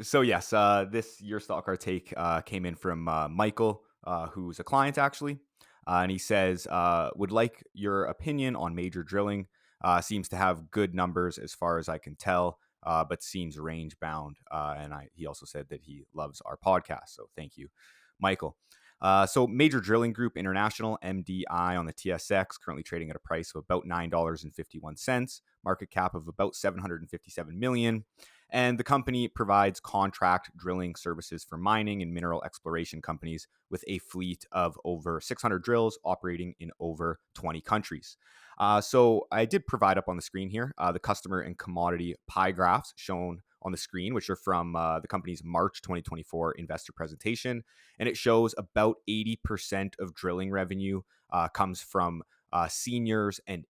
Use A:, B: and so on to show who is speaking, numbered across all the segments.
A: So yes, this your stock our take came in from Michael, who's a client actually, and he says would like your opinion on major drilling. Seems to have good numbers as far as I can tell, but seems range bound. He also said that he loves our podcast. So thank you, Michael. So Major Drilling Group International (MDI) on the TSX, currently trading at a price of about $9.51, market cap of about 757 million. And the company provides contract drilling services for mining and mineral exploration companies with a fleet of over 600 drills operating in over 20 countries. So I did provide up on the screen here the customer and commodity pie graphs shown on the screen, which are from the company's March 2024 investor presentation. And it shows about 80% of drilling revenue comes from seniors and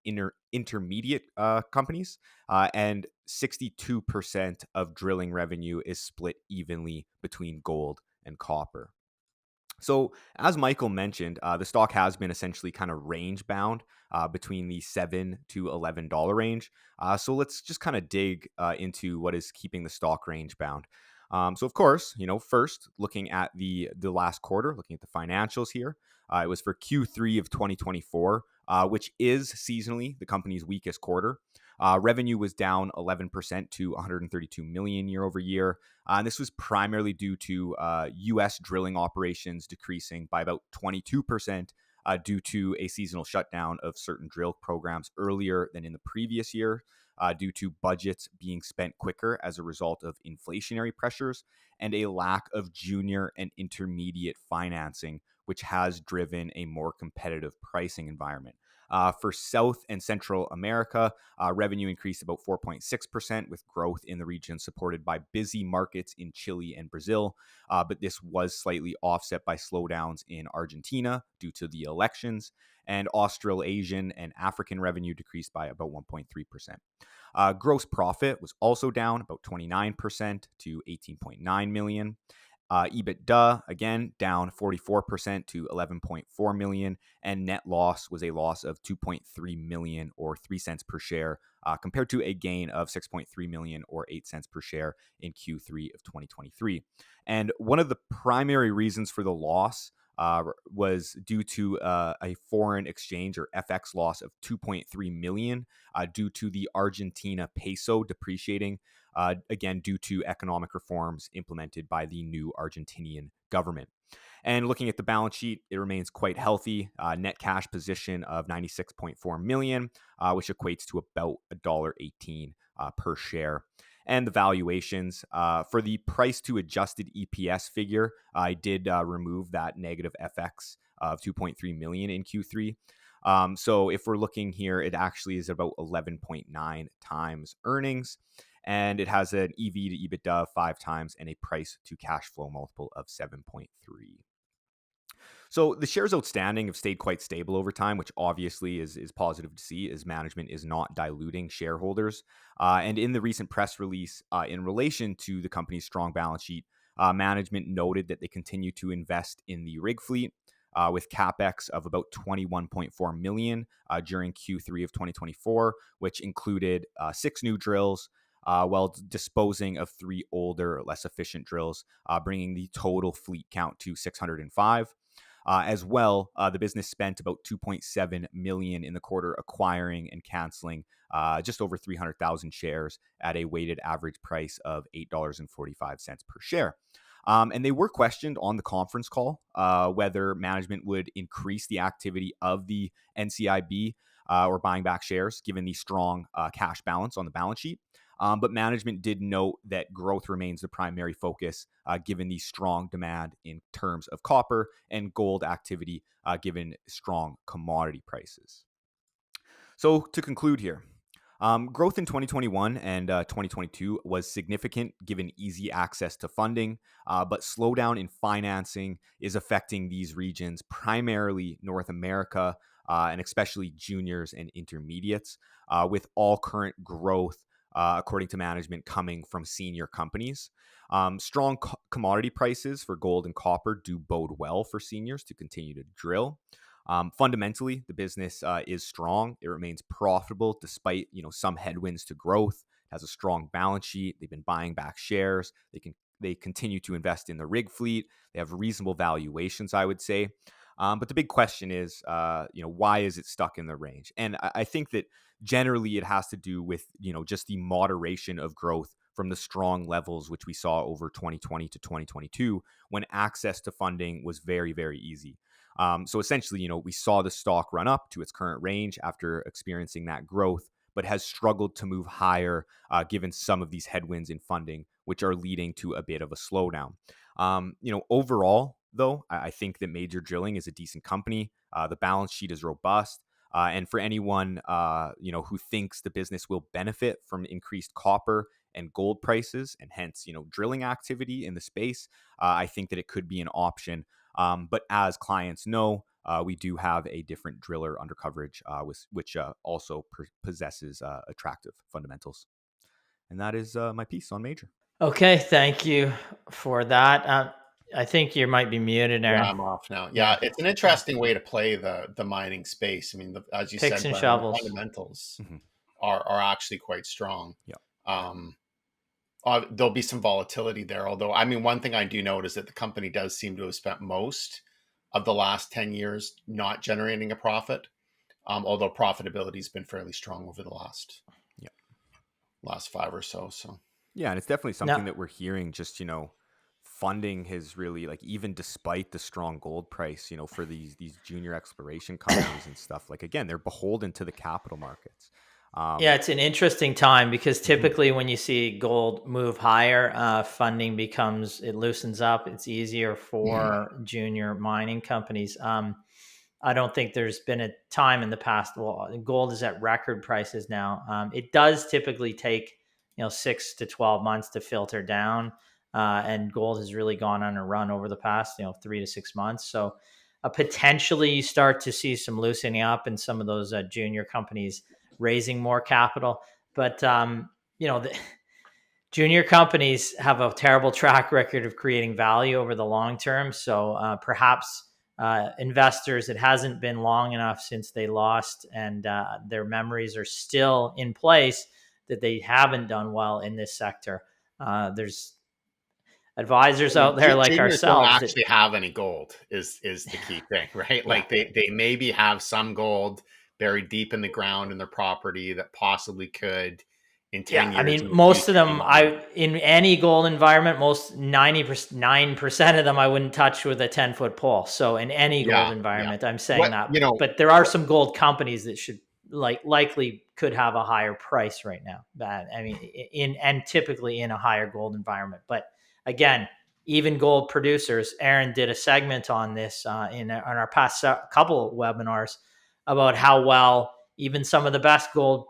A: intermediate companies, and 62% of drilling revenue is split evenly between gold and copper. So, as Michael mentioned, the stock has been essentially kind of range bound between the $7 to $11 range. So let's just kind of dig into what is keeping the stock range bound. So, of course, first looking at the last quarter, looking at the financials here, it was for Q3 of 2024, which is seasonally the company's weakest quarter. Revenue was down 11% to 132 million year over year. And this was primarily due to U.S. drilling operations decreasing by about 22% due to a seasonal shutdown of certain drill programs earlier than in the previous year, due to budgets being spent quicker as a result of inflationary pressures and a lack of junior and intermediate financing, which has driven a more competitive pricing environment. For South and Central America, revenue increased about 4.6%, with growth in the region supported by busy markets in Chile and Brazil. But this was slightly offset by slowdowns in Argentina due to the elections, and Australasian and African revenue decreased by about 1.3%. Gross profit was also down about 29% to 18.9 million. EBITDA, again, down 44% to 11.4 million, and net loss was a loss of 2.3 million or 3 cents per share, compared to a gain of 6.3 million or 8 cents per share in Q3 of 2023. And one of the primary reasons for the loss was due to a foreign exchange or FX loss of 2.3 million due to the Argentina peso depreciating, again, due to economic reforms implemented by the new Argentinian government. And looking at the balance sheet, it remains quite healthy. Net cash position of 96.4 million, which equates to about $1.18 per share. And the valuations for the price to adjusted EPS figure, I did remove that negative FX of 2.3 million in Q3. So if we're looking here, it actually is about 11.9 times earnings, and it has an EV to EBITDA of 5 times and a price to cash flow multiple of 7.3. So the shares outstanding have stayed quite stable over time, which obviously is positive to see, as management is not diluting shareholders. And in the recent press release in relation to the company's strong balance sheet, management noted that they continue to invest in the rig fleet, with capex of about 21.4 million during Q3 of 2024, which included 6 new drills, while disposing of 3 older, less efficient drills, bringing the total fleet count to 605. As well, the business spent about 2.7 million in the quarter acquiring and canceling just over 300,000 shares at a weighted average price of $8.45 per share. And they were questioned on the conference call whether management would increase the activity of the NCIB or buying back shares, given the strong cash balance on the balance sheet. But management did note that growth remains the primary focus, given the strong demand in terms of copper and gold activity, given strong commodity prices. So to conclude here, growth in 2021 and 2022 was significant given easy access to funding, but slowdown in financing is affecting these regions, primarily North America, and especially juniors and intermediates, with all current growth, according to management, coming from senior companies. Strong commodity prices for gold and copper do bode well for seniors to continue to drill. Fundamentally, the business is strong. It remains profitable despite some headwinds to growth. It has a strong balance sheet. They've been buying back shares. they continue to invest in the rig fleet. They have reasonable valuations, I would say. But the big question is, why is it stuck in the range? And I think that generally it has to do with, just the moderation of growth from the strong levels which we saw over 2020 to 2022, when access to funding was very, very easy. So essentially, we saw the stock run up to its current range after experiencing that growth, but has struggled to move higher given some of these headwinds in funding, which are leading to a bit of a slowdown. Overall, though, I think that Major Drilling is a decent company. The balance sheet is robust. And for anyone, who thinks the business will benefit from increased copper and gold prices, and hence, drilling activity in the space, I think that it could be an option. But as clients know, we do have a different driller under coverage, which also possesses attractive fundamentals. And that is my piece on Major.
B: Okay, thank you for that. I think you might be muted,
C: Yeah,
B: Aaron.
C: I'm off now.
B: Yeah.
C: Yeah, it's an interesting way to play the mining space. I mean, as you
B: Picks
C: said,
B: and
C: Brian, the
B: shovels.
C: fundamentals
A: Mhm.
C: are actually quite strong.
A: Yeah.
C: There'll be some volatility there. Although, I mean, one thing I do note is that the company does seem to have spent most of the last 10 years not generating a profit. Although profitability has been fairly strong over the last 5 or so. So
A: yeah, and it's definitely something
B: No.
A: that we're hearing. Just funding has really, like, even despite the strong gold price, for these junior exploration companies and stuff. Like, again, they're beholden to the capital markets.
B: Yeah, it's an interesting time because
A: Mhm.
B: typically when you see gold move higher, funding it loosens up. It's easier for junior mining companies. I don't think there's been a time in the past. Well, gold is at record prices now. It does typically take 6 to 12 months to filter down, and gold has really gone on a run over the past 3 to 6 months. So potentially you start to see some loosening up in some of those junior companies raising more capital, but the junior companies have a terrible track record of creating value over the long term. So perhaps investors, it hasn't been long enough since they lost, and their memories are still in place that they haven't done well in this sector. There's advisors out there like
C: juniors don't
B: ourselves that,
C: actually have any gold is the key thing, right?
B: yeah.
C: Like they maybe have some gold buried deep in the ground in their property that possibly could in
B: Yeah,
C: 10
B: I
C: years
B: mean,
C: in the
B: most of
C: future be
B: them,
C: mined.
B: in any gold environment, most 99% of them, I wouldn't touch with a 10-foot pole. So in any gold
C: Yeah, yeah.
B: environment, I'm saying
C: What
B: that.
C: you know,
B: But there are some gold companies that should likely could have a higher price right now. That I mean, and typically in a higher gold environment. But again, even gold producers. Aaron did a segment on this in on our past couple of webinars about how well even some of the best gold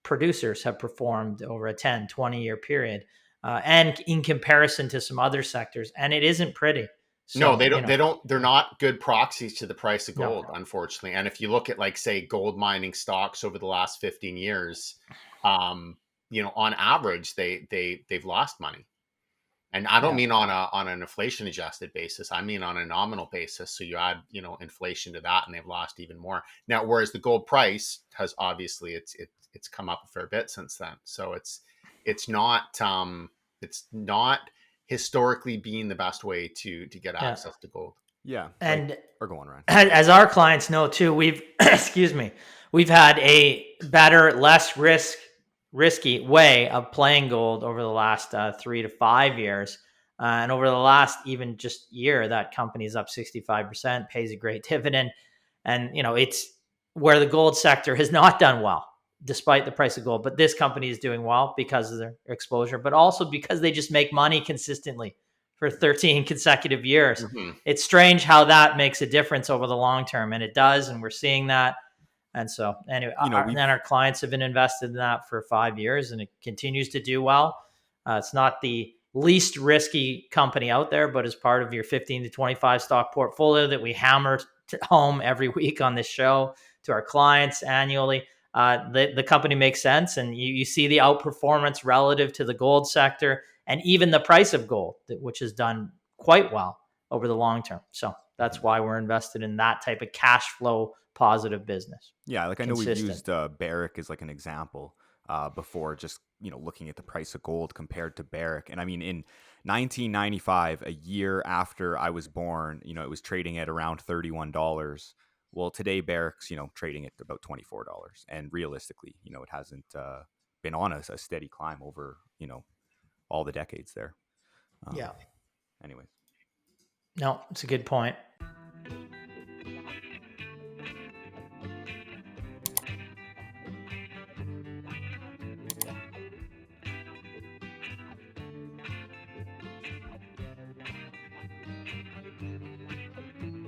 B: producers have performed over a 10-20 year period, and in comparison to some other sectors, and it isn't pretty.
C: no,
B: So
C: they're not good proxies to the price of
B: no.
C: gold, unfortunately. And if you look at, like, say, gold mining stocks over the last 15 years, um, on average they've lost money. And I don't
B: Yeah.
C: mean on an inflation adjusted basis. I mean on a nominal basis. So you add, inflation to that, and they've lost even more. Now, whereas the gold price has obviously it's come up a fair bit since then. So it's not historically being the best way to get
B: Yeah.
C: access to gold.
A: Yeah,
B: And
A: or go on, Ryan.
B: as our clients know too, we've excuse me, we've had a better, less risky way of playing gold over the last 3 to 5 years. And over the last even just year, that company's up 65%, pays a great dividend. And, it's where the gold sector has not done well, despite the price of gold. But this company is doing well because of their exposure, but also because they just make money consistently for 13 consecutive years.
C: Mm-hmm.
B: It's strange how that makes a difference over the long term, and it does. And we're seeing that. And so, anyway, then our clients have been invested in that for 5 years, and it continues to do well. It's not the least risky company out there, but as part of your 15 to 25 stock portfolio that we hammer home every week on this show to our clients annually, the company makes sense, and you see the outperformance relative to the gold sector and even the price of gold, which has done quite well over the long term. So that's why we're invested in that type of cash flow positive business.
A: Yeah, like I know we've
B: Consistent.
A: used Barrick as like an example. before just, looking at the price of gold compared to Barrick. And I mean, in 1995, a year after I was born, it was trading at around $31. Well, today Barrick's, trading at about $24. And realistically, it hasn't been on a steady climb over, all the decades there.
B: Yeah.
A: Anyways.
B: No, it's a good point.